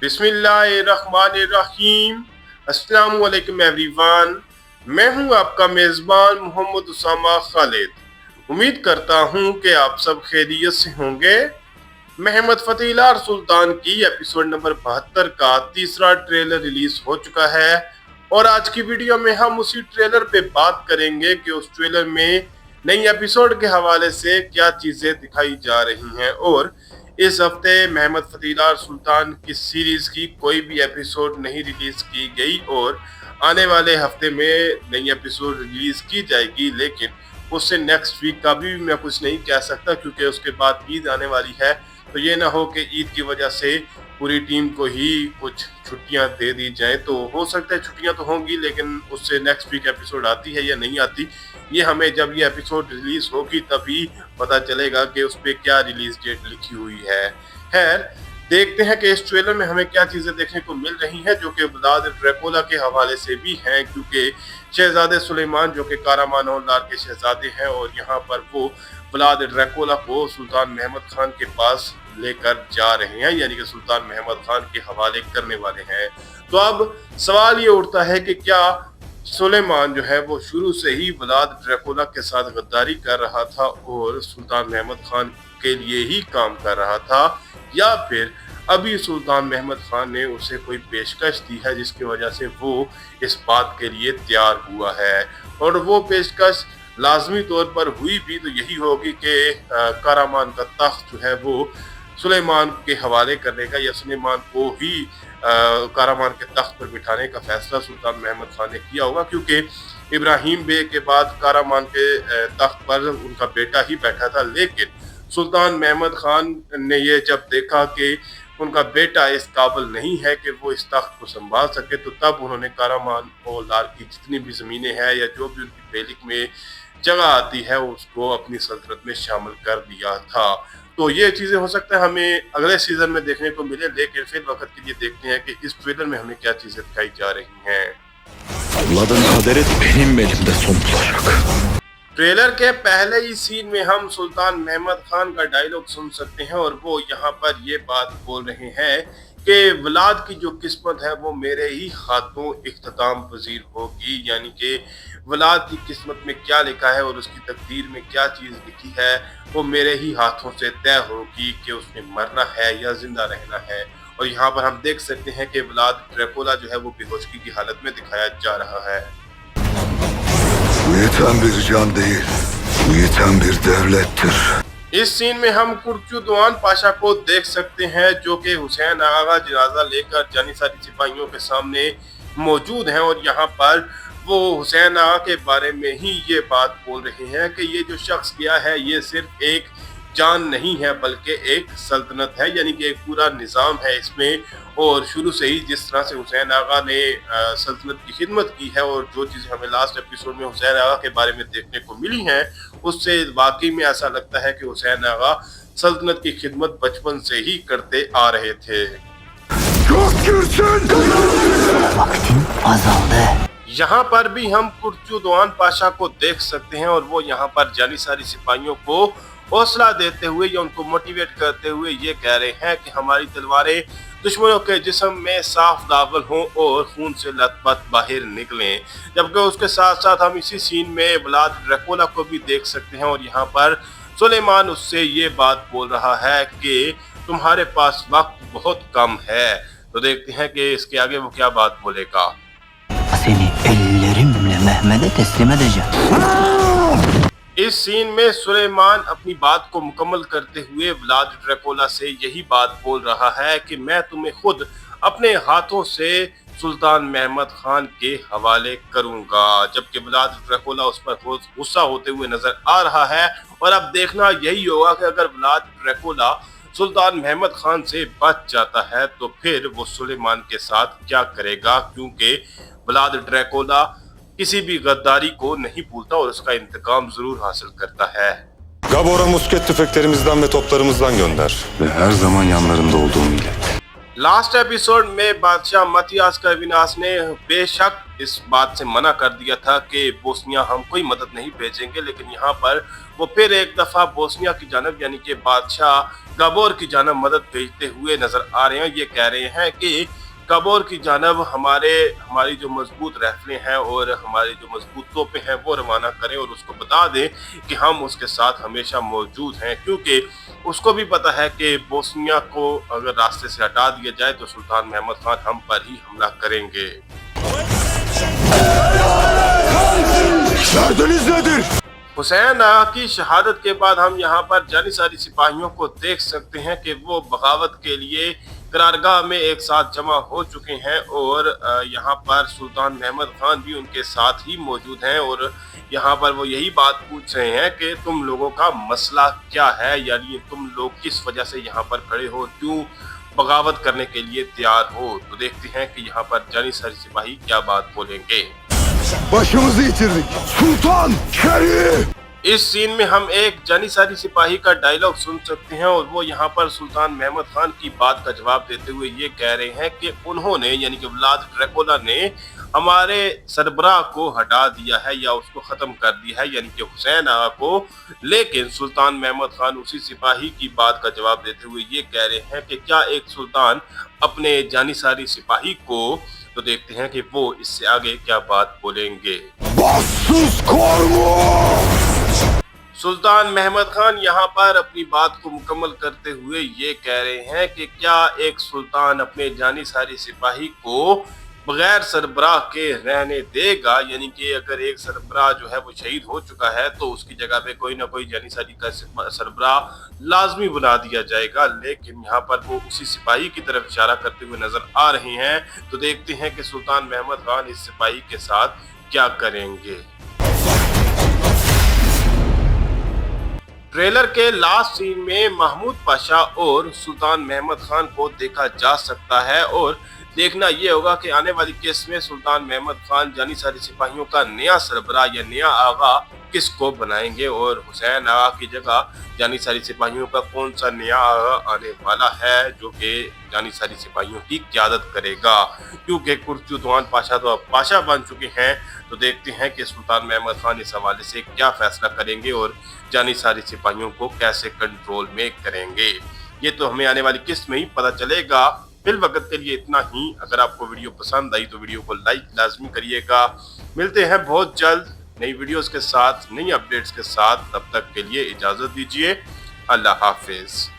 बिस्मिल्लाहिर्रहमानिर्रहीम। अस्सलाम वालेकुम एवरीवन। मैं हूं आपका मेज़बान मोहम्मद उसामा खालिद। उम्मीद करता हूं कि आप सब खैरियत से होंगे। महमद फ़तेह सुल्तान की एपिसोड नंबर 72 का तीसरा ट्रेलर रिलीज हो चुका है और आज की वीडियो में हम उसी ट्रेलर पे बात करेंगे कि उस ट्रेलर में नई एपिसोड के हवाले से क्या चीजें दिखाई जा रही हैं। और इस हफ्ते महमद फ़तेह सुल्तान की सीरीज की कोई भी एपिसोड नहीं रिलीज की गई और आने वाले हफ्ते में नई एपिसोड रिलीज की जाएगी, लेकिन उससे नेक्स्ट वीक का भी मैं कुछ नहीं कह सकता क्योंकि उसके बाद ईद आने वाली है। तो ये ना हो कि ईद की वजह से पूरी टीम को ही कुछ छुट्टियां दे दी जाए। तो हो सकता है छुट्टियां तो होंगी, लेकिन उससे नेक्स्ट वीक एपिसोड आती है या नहीं आती, ये हमें जब ये एपिसोड रिलीज होगी तभी पता चलेगा कि उस पर क्या रिलीज डेट लिखी हुई है। खैर, देखते हैं कि इस ट्रेलर में हमें क्या चीजें देखने को मिल रही हैं जो कि व्लाद ड्रैकुला के हवाले से भी हैं, क्योंकि शहजादे सुलेमान जो कि कारामान औलाद के शहजादे हैं और यहाँ पर वो व्लाद ड्रैकुला को सुल्तान महमद खान के पास लेकर जा रहे हैं, यानी कि सुल्तान महमद खान के हवाले करने वाले हैं। तो अब सवाल ये उठता है कि क्या सुलेमान जो है वो शुरू से ही व्लाद ड्रैकुला के साथ गद्दारी कर रहा था और सुल्तान महमद खान के लिए ही काम कर रहा था, या फिर अभी सुल्तान महमद खान ने उसे कोई पेशकश दी है जिसकी वजह से वो इस बात के लिए तैयार हुआ है। और वो पेशकश लाजमी तौर पर हुई भी तो यही होगी कि कारामान का तख्त जो है वो सुलेमान के हवाले करने का या सुलेमान को ही कारामान के तख्त पर बिठाने का फैसला सुल्तान महमद खान ने किया होगा, क्योंकि इब्राहिम बे के बाद कारामान के तख्त पर उनका बेटा ही बैठा था। लेकिन सुल्तान महमद खान ने ये जब देखा कि उनका बेटा इस काबिल नहीं है कि वो इस तख्त को संभाल सके, तो तब उन्होंने कारामान औलाद की जितनी भी ज़मीनें हैं या जो भी उनकी बेलिक में जगह आती है उसको अपनी सल्तनत में शामिल कर दिया था। तो ये चीज़ें हो सकता है हमें अगले सीजन में देखने को मिले, लेकिन फिर वक्त के लिए देखते हैं कि इस ट्रेलर में हमें क्या चीज़ें दिखाई जा रही हैं। ट्रेलर के पहले ही सीन में हम सुल्तान महमद खान का डायलॉग सुन सकते हैं और वो यहाँ पर ये बात बोल रहे हैं कि व्लाद की जो किस्मत है वो मेरे ही हाथों इख्तिताम पजीर होगी, यानी कि व्लाद की किस्मत में क्या लिखा है और उसकी तकदीर में क्या चीज़ लिखी है वो मेरे ही हाथों से तय होगी कि उसने मरना है या जिंदा रहना है। और यहाँ पर हम देख सकते हैं कि व्लाद ड्रैकुला जो है वो बेहोशी की हालत में दिखाया जा रहा है। इस सीन में हम कुर्चुद्वान पाशा को देख सकते हैं जो कि हुसैन आगा का जनाजा लेकर जानिसारी सिपाहियों के सामने मौजूद हैं और यहाँ पर वो हुसैन आगा के बारे में ही ये बात बोल रहे हैं कि ये जो शख्स गया है ये सिर्फ एक जान नहीं है बल्कि एक सल्तनत है, यानी कि एक पूरा निज़ाम है इसमें। और शुरू से ही जिस तरह से हुसैन आगा ने सल्तनत की खिदमत की है और जो चीज़ें हमें लास्ट एपिसोड में हुसैन आगा के बारे में देखने को मिली हैं उससे वाकई में ऐसा लगता है कि हुसैन आगा सल्तनत की खिदमत बचपन से ही करते आ रहे थे। यहाँ पर भी हम कुर्चुद्वान पाशा को देख सकते हैं और वो यहाँ पर जानिसारी सिपाहियों को हौसला देते हुए या उनको मोटिवेट करते हुए ये कह रहे हैं कि हमारी तलवारें दुश्मनों के जिस्म में साफ दाखिल हों और खून से लथपथ बाहर निकलें। जबकि उसके साथ साथ हम इसी सीन में व्लाद ड्रैकुला को भी देख सकते हैं और यहाँ पर सुलेमान उससे ये बात बोल रहा है कि तुम्हारे पास वक्त बहुत कम है। तो देखते हैं कि इसके आगे वो क्या बात बोलेगा। इस सीन में सुलेमान अपनी बात को मुकम्मल करते हुए व्लाद ड्रैकुला से यही बात बोल रहा है कि मैं तुम्हें खुद अपने हाथों से सुल्तान महमद खान के हवाले करूंगा। जबकि व्लाद ड्रैकुला उस पर गुस्सा होते हुए नजर आ रहा है और अब देखना यही होगा कि अगर व्लाद ड्रैकुला सुल्तान महमद खान से बच जाता है तो फिर वो सुलेमान के साथ क्या करेगा, क्योंकि व्लाद ड्रैकुला किसी भी गद्दारी को नहीं भूलता और उसका इंतकाम जरूर हासिल करता है। Gabora musket tüfeklerimizden ve toplarımızdan gönder. Ve her zaman yanlarında olduğumu ilet. Last episode में बादशाह मतियास कर्विनास ने बेशक इस बात से मना कर दिया था कि बोस्निया हम कोई मदद नहीं भेजेंगे, लेकिन यहाँ पर वो फिर एक दफा बोस्निया की जानब यानी कि बादशाह गबोर की जानब मदद भेजते हुए नजर आ रहे हैं। ये कह रहे हैं कि गबोर की जानब हमारी जो मजबूत राइफलें हैं और हमारी जो मजबूत तोपें हैं वो रवाना करें और उसको बता दें कि हम उसके साथ हमेशा मौजूद हैं, क्योंकि उसको भी पता है कि बोस्निया को अगर रास्ते से हटा दिया जाए तो सुल्तान महमद खान हम पर ही हमला करेंगे। हुसैन आगा की शहादत के बाद हम यहाँ पर जानिसारी सिपाहियों को देख सकते हैं कि वो बगावत के लिए करारगाह में एक साथ जमा हो चुके हैं और यहाँ पर सुल्तान महमद खान भी उनके साथ ही मौजूद हैं और यहाँ पर वो यही बात पूछ रहे हैं कि तुम लोगों का मसला क्या है, यानी तुम लोग किस वजह से यहाँ पर खड़े हो, क्यों बगावत करने के लिए तैयार हो। तो देखते हैं कि यहाँ पर जानिसारी सिपाही क्या बात बोलेंगे। इस सीन में हम एक जानिसारी सिपाही का डायलॉग सुन सकते हैं और वो यहाँ पर सुल्तान महमद खान की बात का जवाब देते हुए ये कह रहे हैं कि उन्होंने यानी कि व्लाद ड्रैकुला ने हमारे सरबराह को हटा दिया है या उसको खत्म कर दिया है, यानी कि हुसैन आगा को। लेकिन सुल्तान महमद खान उसी सिपाही की बात का जवाब देते हुए ये कह रहे हैं कि क्या एक सुल्तान अपने जानिसारी सिपाही को। तो देखते हैं कि वो इससे आगे क्या बात बोलेंगे। सुल्तान महमद खान यहाँ पर अपनी बात को मुकम्मल करते हुए ये कह रहे हैं कि क्या एक सुल्तान अपने जानिसारी सिपाही को बगैर सरबराह के रहने देगा, यानी कि अगर एक सरबराह जो है वो शहीद हो चुका है तो उसकी जगह पे कोई ना कोई जानिसारी का सरबराह लाजमी बना दिया जाएगा। लेकिन यहाँ पर वो उसी सिपाही की तरफ इशारा करते हुए नजर आ रहे हैं। तो देखते हैं कि सुल्तान महमद खान इस सिपाही के साथ क्या करेंगे। ट्रेलर के लास्ट सीन में महमूद पाशा और सुल्तान महमद खान को देखा जा सकता है और देखना यह होगा कि आने वाली केस में सुल्तान महमद खान जानिसारी सिपाहियों का नया सरबराह या नया आगा किसको बनाएंगे और हुसैन आगा की जगह जानिसारी सिपाहियों का कौन सा नया आगा आने वाला है जो कि जानिसारी सिपाहियों की क़यादत करेगा, क्योंकि कुर्तुद्वान पाशा तो अब पाशा बन चुके हैं। तो देखते हैं कि सुल्तान महमद खान इस हवाले से क्या फैसला करेंगे और जानिसारी सिपाहियों को कैसे कंट्रोल में करेंगे। ये तो हमें आने वाली किस्त में ही पता चलेगा। फिल वक्त के लिए इतना ही। अगर आपको वीडियो पसंद आई तो वीडियो को लाइक लाजमी करिएगा। मिलते हैं बहुत जल्द नई वीडियोस के साथ, नई अपडेट्स के साथ। तब तक के लिए इजाजत दीजिए। अल्लाह हाफिज।